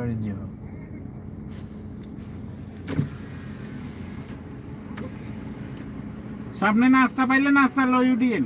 বাড়ি যাব। সামনে নাস্তা পাইলে নাস্তা লই উঠিয়েন।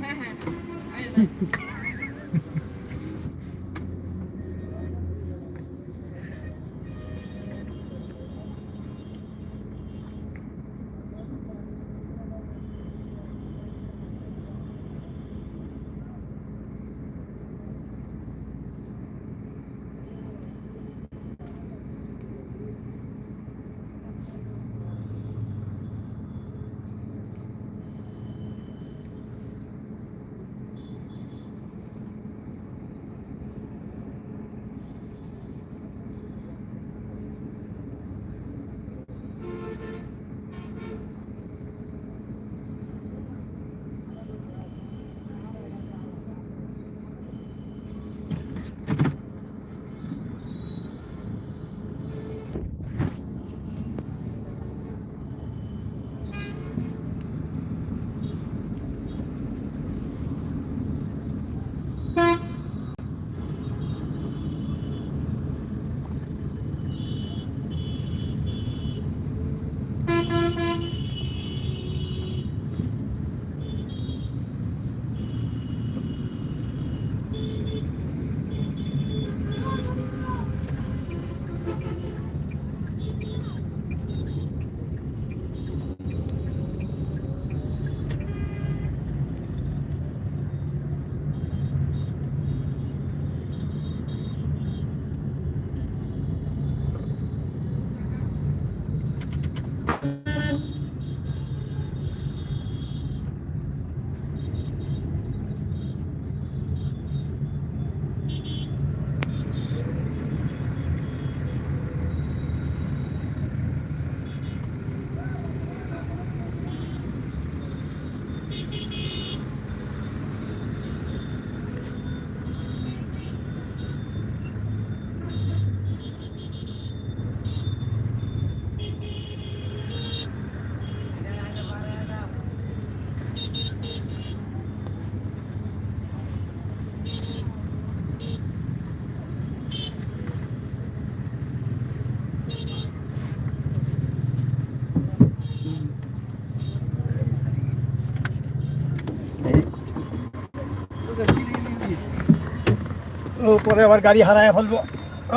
ও পরে আবার গাড়ি হারায় ফেলবো।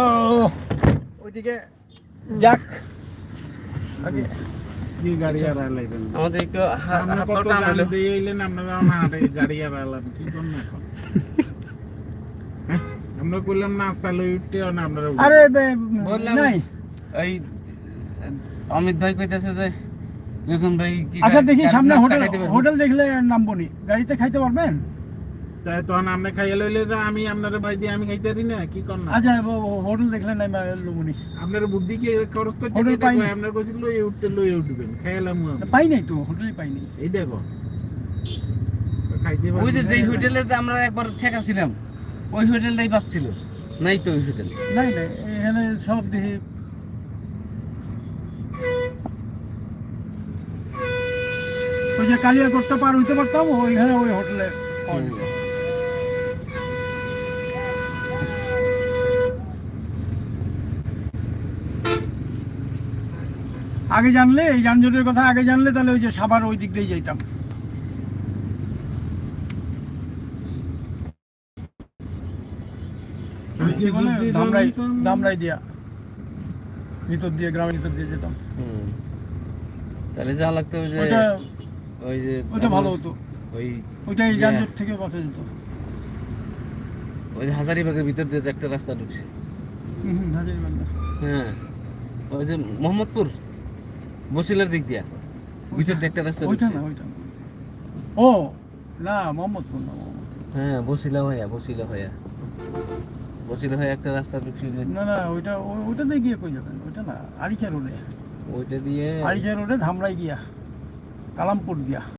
ও ওইদিকে যাক আগে কি গাড়ি হারাইলেন আমাদের একটু কত টান দিয়ে আইলেন আপনারা না গাড়ি হারাইলেন কি করবেন এখন? আমরা কইলাম না চালু উঠতেও না আপনারা। আরে বললাম নাই এই অমিত ভাই কইতাছে যে রোজন ভাই কি আচ্ছা দেখি সামনে নাস্তা হোটেল খাইতে পারবো? হোটেল দেখলে নামবো নি। গাড়িতে খাইতে পারবেন? তাই তখন আপনি খাইয়ে লইলে যে আমি আপনার ভাই দিয়ে আমি খাইতে পারি না কি করনা। আচ্ছা হোটেল দেখলে নাই লুমুনি আপনার বুদ্ধি কি খরচ করতে হোটেল এটা পাইনি। কই আপনার কইছিল লই উঠতে লই উঠবেন খাইলাম পাই নাই তো, হোটেলই পাই নাই। এই দেখো খাইতে ওই যে পারি যেই হোটেলে আমরা একবার ঠেকা ছিলাম ওই হোটেলটাই পাচ্ছিল নাই তো ওই হোটেল। নাই নাই এখানে সব দেখি ওই যে কালিয়াকোটটা পার হইতে পারতাম ওইখানে ওই হোটেলে পাওয়া যেত। আগে জানলে এই যানজটের কথা আগে জানলে তাহলে ওই যে সাভার ওই দিক দিয়ে যাইতাম। কি বলে? দামরাই দিয়া ভিতর দিয়ে গ্রামের ভিতর দিয়ে যেতাম। তাহলে যা লাগতো ওই যে ওইটা ভালো হতো, ওই ওইটা এই যানজট থেকে বাঁচা যেত। ওই যে হাজারীবাগের ভিতর দিয়ে যে একটা রাস্তা ঢুকছে। হাজারীবান্ধা। হ্যাঁ ওই যে মোহাম্মদপুর বসিলার দিক দিয়া ভিতর দিয়ে একটা রাস্তা ওইটা ঢুকছে। না ওইটা না। ও না মোহাম্মদপুর না হ্যাঁ বসিলা হয়ে একটা রাস্তা ঢুকছে যে না না ওইটা ওইটা দিয়ে গিয়ে কই যাবেন? ওইটা না আরিচা রোডে, ওইটা দিয়ে আরিচা রোডে ধামরাই গিয়া কালামপুর দিয়া।